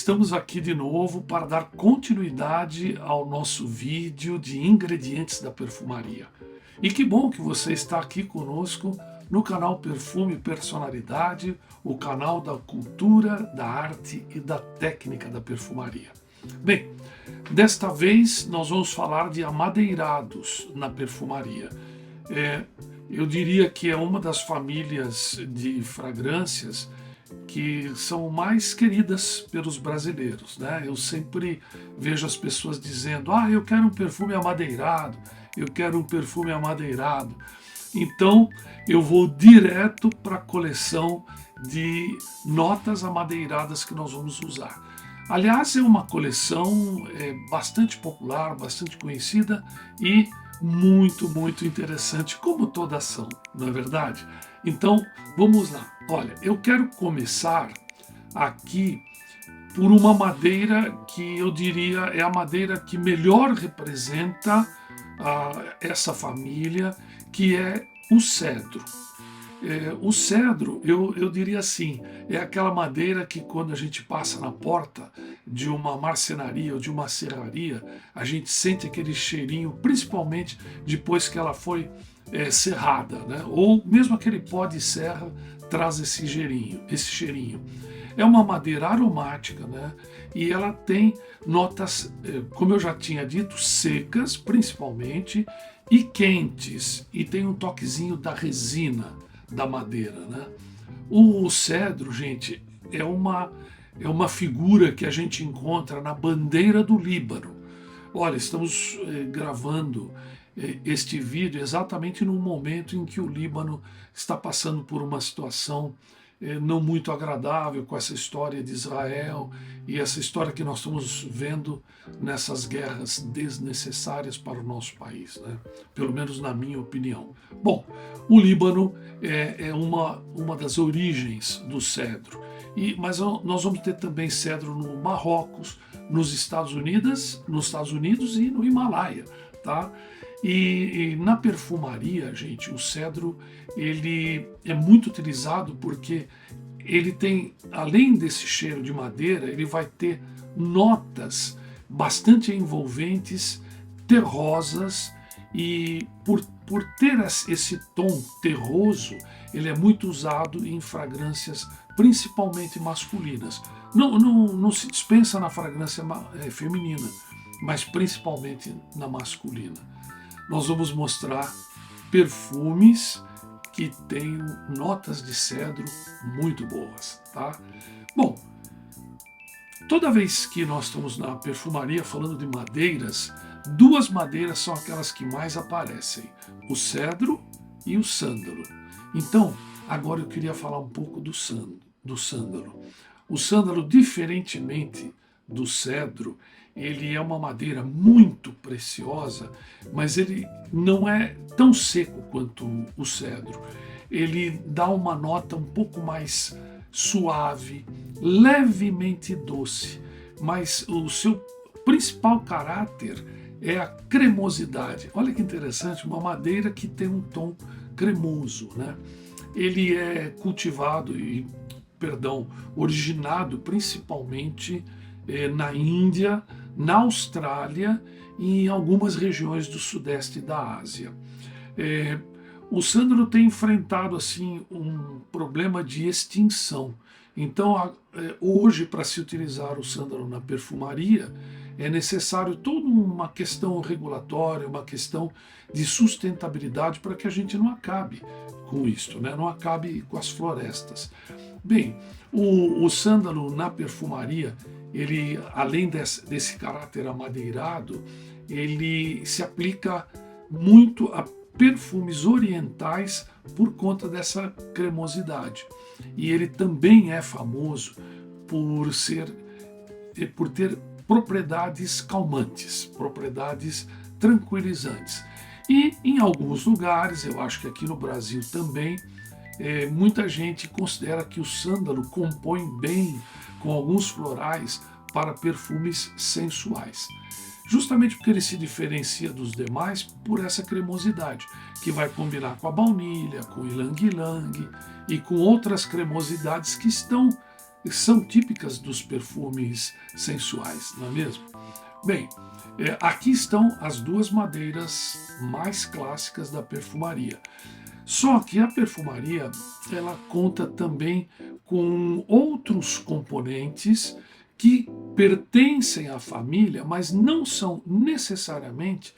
Estamos aqui de novo para dar continuidade ao nosso vídeo de ingredientes da perfumaria. E que bom que você está aqui conosco no canal Perfume e Personalidade, o canal da cultura, da arte e da técnica da perfumaria. Bem, desta vez nós vamos falar de amadeirados na perfumaria. Eu diria que é uma das famílias de fragrâncias que são mais queridas pelos brasileiros, né? Eu sempre vejo as pessoas dizendo: eu quero um perfume amadeirado, eu quero um perfume amadeirado. Então eu vou direto para a coleção de notas amadeiradas que nós vamos usar. Aliás, é uma coleção bastante popular, bastante conhecida e muito interessante, como todas são, não é verdade? Então, vamos lá. Olha, eu quero começar aqui por uma madeira que eu diria é a madeira que melhor representa essa família, que é o cedro. O cedro, eu diria assim, é aquela madeira que quando a gente passa na porta de uma marcenaria ou de uma serraria, a gente sente aquele cheirinho, principalmente depois que ela foi serrada, né? Ou mesmo aquele pó de serra traz esse cheirinho. É uma madeira aromática, né? E ela tem notas, como eu já tinha dito, secas principalmente e quentes, e tem um toquezinho da resina da madeira, né? O cedro, gente, é uma figura que a gente encontra na bandeira do Líbano. Olha, estamos gravando este vídeo exatamente no momento em que o Líbano está passando por uma situação não muito agradável com essa história de Israel e essa história que nós estamos vendo nessas guerras desnecessárias para o nosso país, né? Pelo menos na minha opinião. Bom, o Líbano é uma das origens do cedro, mas nós vamos ter também cedro no Marrocos, nos Estados Unidos e no Himalaia, tá? E na perfumaria, gente, o cedro ele é muito utilizado porque ele tem, além desse cheiro de madeira, ele vai ter notas bastante envolventes, terrosas, e por ter esse tom terroso, ele é muito usado em fragrâncias principalmente masculinas. Não se dispensa na fragrância feminina, mas principalmente na masculina. Nós vamos mostrar perfumes que tenham notas de cedro muito boas, tá? Bom, toda vez que nós estamos na perfumaria falando de madeiras, duas madeiras são aquelas que mais aparecem: o cedro e o sândalo. Então, agora eu queria falar um pouco do sândalo. O sândalo, diferentemente do cedro, ele é uma madeira muito preciosa, mas ele não é tão seco quanto o cedro. Ele dá uma nota um pouco mais suave, levemente doce, mas o seu principal caráter é a cremosidade. Olha que interessante, uma madeira que tem um tom cremoso, né? Ele é cultivado originado principalmente na Índia, na Austrália e em algumas regiões do sudeste da Ásia. O sândalo tem enfrentado assim um problema de extinção. Então, hoje, para se utilizar o sândalo na perfumaria, é necessário toda uma questão regulatória, uma questão de sustentabilidade para que a gente não acabe com isto, né? Não acabe com as florestas. Bem, o sândalo na perfumaria, ele, além desse caráter amadeirado, ele se aplica muito a perfumes orientais por conta dessa cremosidade. E ele também é famoso por ter propriedades calmantes, propriedades tranquilizantes. E em alguns lugares, eu acho que aqui no Brasil também, muita gente considera que o sândalo compõe bem com alguns florais para perfumes sensuais. Justamente porque ele se diferencia dos demais por essa cremosidade, que vai combinar com a baunilha, com o ylang-ylang e com outras cremosidades que estão são típicas dos perfumes sensuais, não é mesmo? Bem, aqui estão as duas madeiras mais clássicas da perfumaria. Só que a perfumaria, ela conta também com outros componentes que pertencem à família, mas não são necessariamente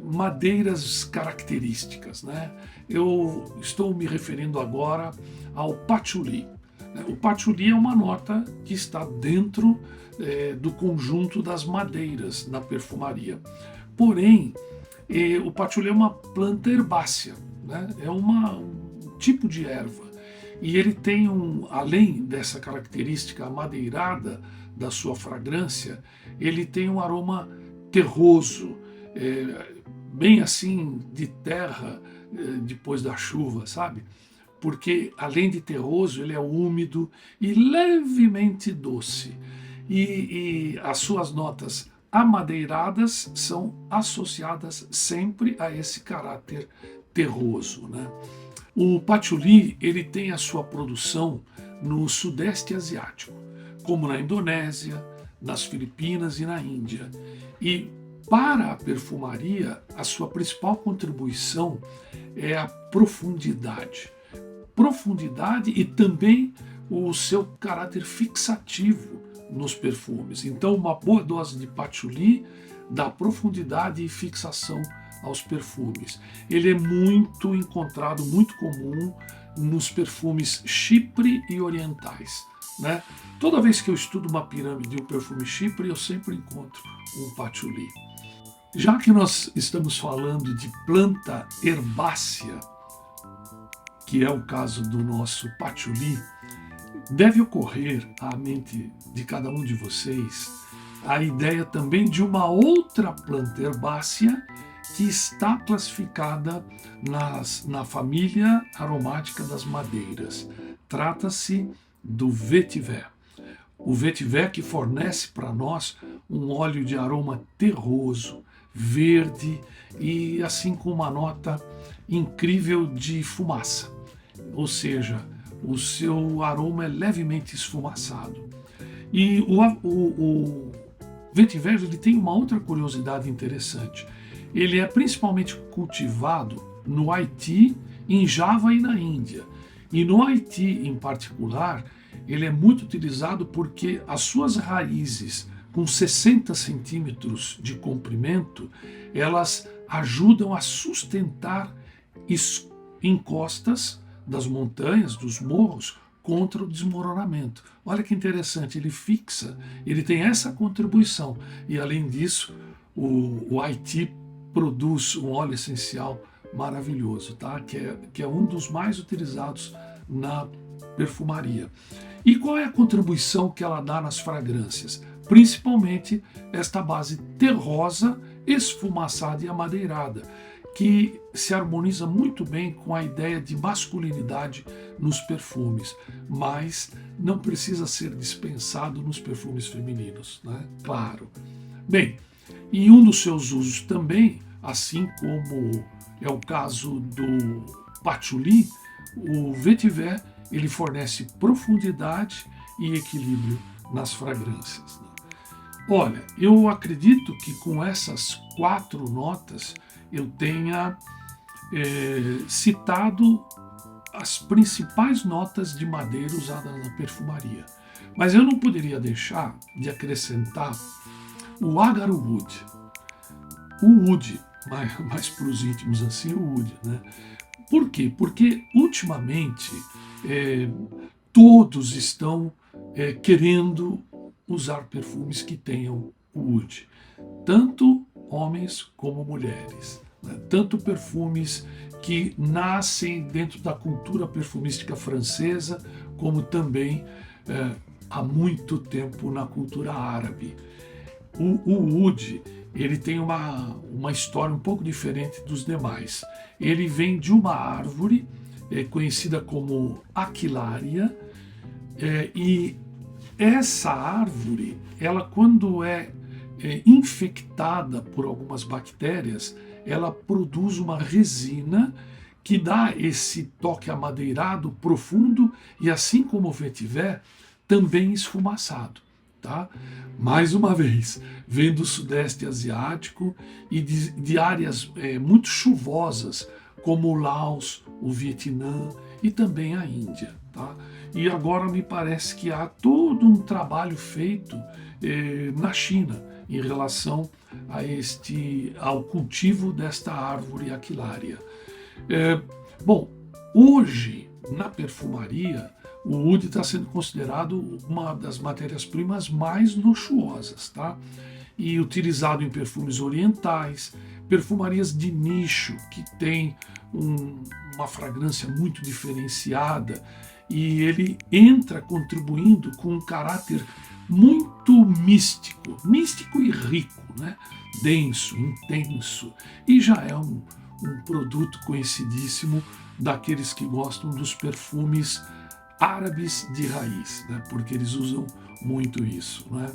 madeiras características, né? Eu estou me referindo agora ao patchouli. O patchouli é uma nota que está dentro do conjunto das madeiras na perfumaria. Porém, o patchouli é uma planta herbácea, né? É um tipo de erva. E ele tem além dessa característica amadeirada da sua fragrância, ele tem um aroma terroso, bem assim de terra depois da chuva, sabe? Porque além de terroso, ele é úmido e levemente doce. E as suas notas amadeiradas são associadas sempre a esse caráter terroso, né? O patchouli, ele tem a sua produção no Sudeste Asiático, como na Indonésia, nas Filipinas e na Índia. E para a perfumaria, a sua principal contribuição é a profundidade. Profundidade e também o seu caráter fixativo nos perfumes. Então, uma boa dose de patchouli dá profundidade e fixação aos perfumes. Ele é muito encontrado, muito comum nos perfumes Chypre e orientais, né? Toda vez que eu estudo uma pirâmide de um perfume Chypre, eu sempre encontro um patchouli. Já que nós estamos falando de planta herbácea, que é o caso do nosso patchouli, deve ocorrer à mente de cada um de vocês a ideia também de uma outra planta herbácea que está classificada na família aromática das madeiras. Trata-se do vetiver. O vetiver que fornece para nós um óleo de aroma terroso, verde e assim com uma nota incrível de fumaça. Ou seja, o seu aroma é levemente esfumaçado. E o vetiver ele tem uma outra curiosidade interessante. Ele é principalmente cultivado no Haiti, em Java e na Índia. E no Haiti, em particular, ele é muito utilizado porque as suas raízes, com 60 centímetros de comprimento, elas ajudam a sustentar encostas das montanhas, dos morros, contra o desmoronamento. Olha que interessante, ele fixa, ele tem essa contribuição. E além disso, o Haiti produz um óleo essencial maravilhoso, tá? que é um dos mais utilizados na perfumaria. E qual é a contribuição que ela dá nas fragrâncias? Principalmente esta base terrosa, esfumaçada e amadeirada, que se harmoniza muito bem com a ideia de masculinidade nos perfumes, mas não precisa ser dispensado nos perfumes femininos, né? Claro. Bem, e um dos seus usos também, assim como é o caso do patchouli, o vetiver ele fornece profundidade e equilíbrio nas fragrâncias, né? Olha, eu acredito que com essas 4 notas eu tenha citado as principais notas de madeira usadas na perfumaria. Mas eu não poderia deixar de acrescentar o agarwood. O wood, mais para os íntimos assim, o wood, né? Por quê? Porque ultimamente todos estão querendo usar perfumes que tenham wood, tanto homens como mulheres, né? Tanto perfumes que nascem dentro da cultura perfumística francesa, como também há muito tempo na cultura árabe. O oud ele tem uma história um pouco diferente dos demais. Ele vem de uma árvore conhecida como Aquilária, e essa árvore, ela quando é infectada por algumas bactérias, ela produz uma resina que dá esse toque amadeirado profundo e, assim como o vetiver, também esfumaçado. Tá? Mais uma vez, vem do Sudeste Asiático e de áreas muito chuvosas, como o Laos, o Vietnã e também a Índia. Tá? E agora me parece que há todo um trabalho feito na China em relação ao cultivo desta árvore aquilária. Bom, hoje na perfumaria o oud está sendo considerado uma das matérias-primas mais luxuosas, tá? E utilizado em perfumes orientais, perfumarias de nicho que tem uma fragrância muito diferenciada, e ele entra contribuindo com um caráter muito místico e rico, né? Denso, intenso, e já é um produto conhecidíssimo daqueles que gostam dos perfumes árabes de raiz, né? Porque eles usam muito isso, né?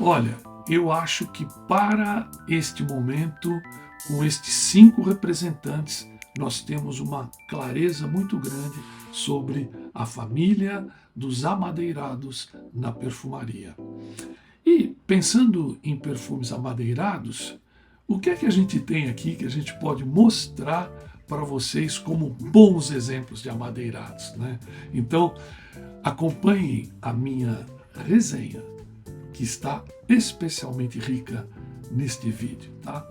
Olha, eu acho que para este momento, com estes 5 representantes, nós temos uma clareza muito grande sobre a família dos amadeirados na perfumaria. E pensando em perfumes amadeirados, o que é que a gente tem aqui que a gente pode mostrar para vocês como bons exemplos de amadeirados, né? Então, acompanhem a minha resenha, que está especialmente rica neste vídeo, tá?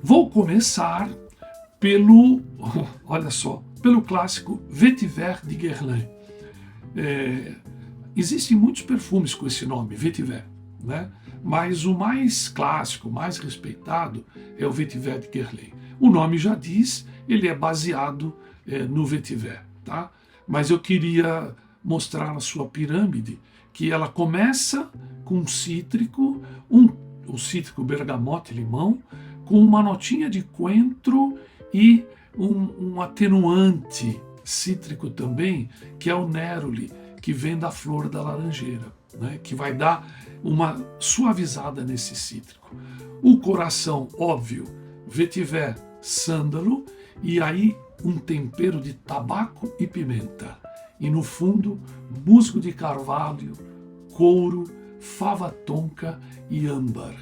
Vou começar olha só, pelo clássico Vetiver de Guerlain. Existem muitos perfumes com esse nome, Vetiver, né? Mas o mais clássico, mais respeitado é o Vetiver de Guerlain. O nome já diz, ele é baseado no vetiver, tá? Mas eu queria mostrar na sua pirâmide que ela começa com cítrico, o cítrico bergamota e limão, com uma notinha de coentro e um atenuante cítrico também, que é o neroli, que vem da flor da laranjeira, né? Que vai dar uma suavizada nesse cítrico. O coração, óbvio, vetiver, sândalo, e aí um tempero de tabaco e pimenta. E no fundo, musgo de carvalho, couro, fava tonka e âmbar.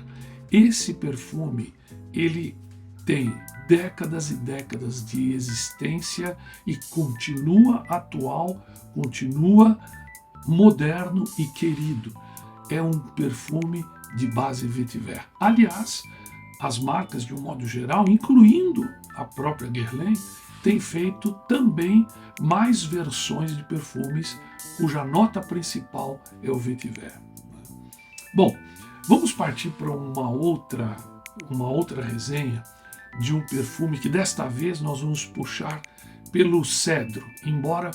Esse perfume, ele tem décadas e décadas de existência e continua atual, continua moderno e querido. É um perfume de base vetiver. Aliás, as marcas, de um modo geral, incluindo a própria Guerlain, têm feito também mais versões de perfumes cuja nota principal é o vetiver. Bom, vamos partir para uma outra resenha de um perfume que desta vez nós vamos puxar pelo cedro, embora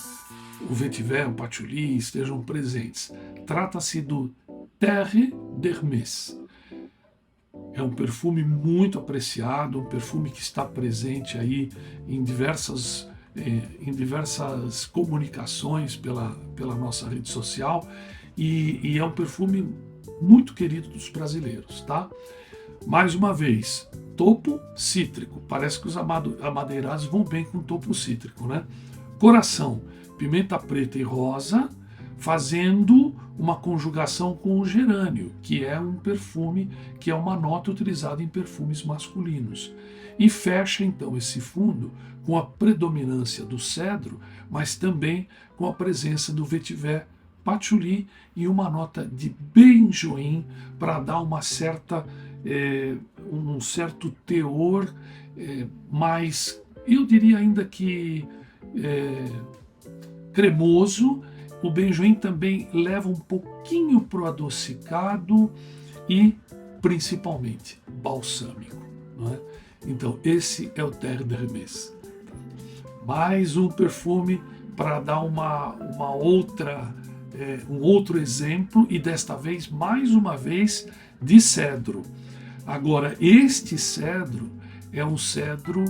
o vetiver, o patchouli estejam presentes. Trata-se do Terre d'Hermès. É um perfume muito apreciado, um perfume que está presente aí em diversas comunicações pela nossa rede social, e é um perfume muito querido dos brasileiros, tá? Mais uma vez, topo cítrico. Parece que os amadeirados vão bem com topo cítrico, né? Coração, pimenta preta e rosa, fazendo uma conjugação com o gerânio, que é um perfume, que é uma nota utilizada em perfumes masculinos. E fecha então esse fundo com a predominância do cedro, mas também com a presença do vetiver, patchouli e uma nota de benjoim para dar um certo teor mais, eu diria ainda que cremoso. O benjoim também leva um pouquinho para o adocicado e principalmente balsâmico, não é? Então esse é o Terre d'Hermès. Mais um perfume para dar um outro exemplo, e desta vez, mais uma vez, de cedro. Agora, este cedro é um cedro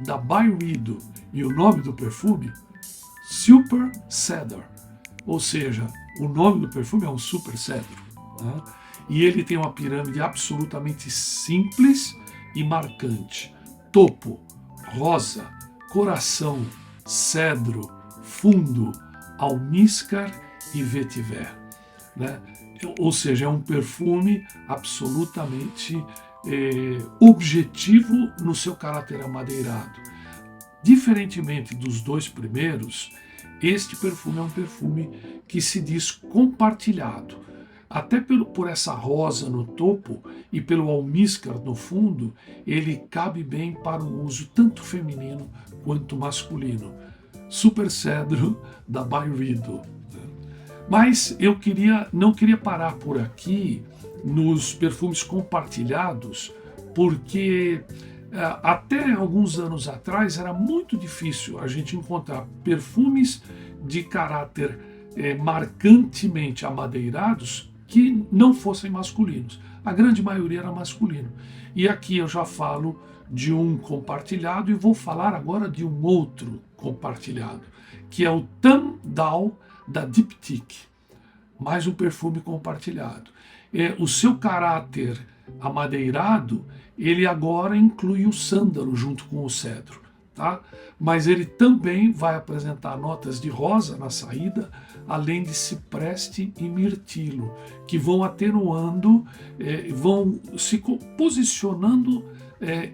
da Byredo, e o nome do perfume, Super Cedar. Ou seja, o nome do perfume é um super cedro, né? E ele tem uma pirâmide absolutamente simples e marcante. Topo, rosa, coração, cedro, fundo, almíscar e vetiver, né? Ou seja, é um perfume absolutamente objetivo no seu caráter amadeirado. Diferentemente dos dois primeiros, este perfume é um perfume que se diz compartilhado. Até por essa rosa no topo e pelo almíscar no fundo, ele cabe bem para o uso tanto feminino quanto masculino. Super Cedro da Byredo. Mas eu não queria parar por aqui nos perfumes compartilhados, porque até alguns anos atrás era muito difícil a gente encontrar perfumes de caráter marcantemente amadeirados que não fossem masculinos. A grande maioria era masculino. E aqui eu já falo de um compartilhado e vou falar agora de um outro compartilhado, que é o Tam Dao da Diptyque, mais um perfume compartilhado. O seu caráter amadeirado, ele agora inclui o sândalo junto com o cedro, tá? Mas ele também vai apresentar notas de rosa na saída, além de cipreste e mirtilo, que vão atenuando, vão se posicionando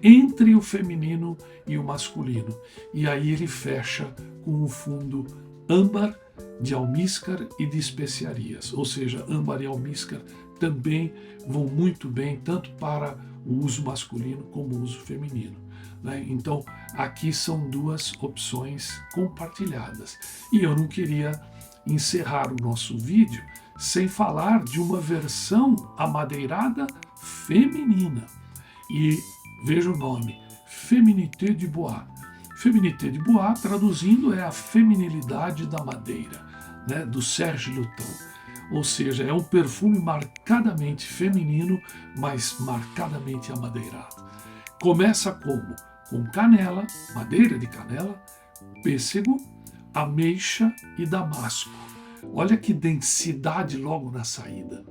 entre o feminino e o masculino. E aí ele fecha com o fundo âmbar, de almíscar e de especiarias, ou seja, âmbar e almíscar também vão muito bem tanto para o uso masculino como o uso feminino, né? Então aqui são duas opções compartilhadas. E eu não queria encerrar o nosso vídeo sem falar de uma versão amadeirada feminina. E veja o nome, Féminité du Bois. Féminité du Bois, traduzindo, é a feminilidade da madeira, né, do Serge Lutens. Ou seja, é um perfume marcadamente feminino, mas marcadamente amadeirado. Começa como? Com canela, madeira de canela, pêssego, ameixa e damasco. Olha que densidade logo na saída.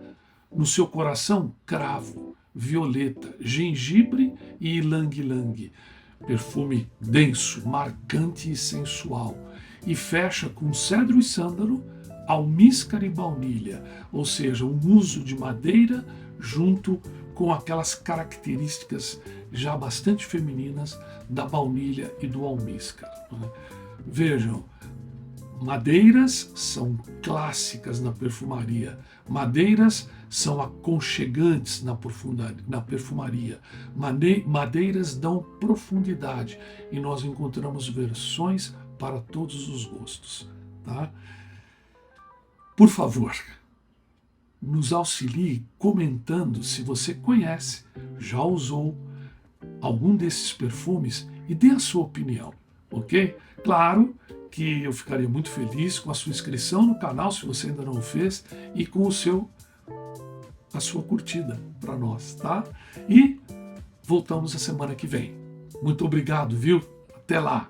No seu coração, cravo, violeta, gengibre e ylang-ylang. Perfume denso, marcante e sensual. E fecha com cedro e sândalo, almíscar e baunilha, ou seja, um uso de madeira junto com aquelas características já bastante femininas da baunilha e do almíscar, né? Vejam, madeiras são clássicas na perfumaria, madeiras são aconchegantes na perfumaria, madeiras dão profundidade e nós encontramos versões para todos os gostos, tá? Por favor, nos auxilie comentando se você conhece, já usou algum desses perfumes e dê a sua opinião, ok? Claro que eu ficaria muito feliz com a sua inscrição no canal, se você ainda não o fez, e com a sua curtida para nós, tá? E voltamos a semana que vem. Muito obrigado, viu? Até lá!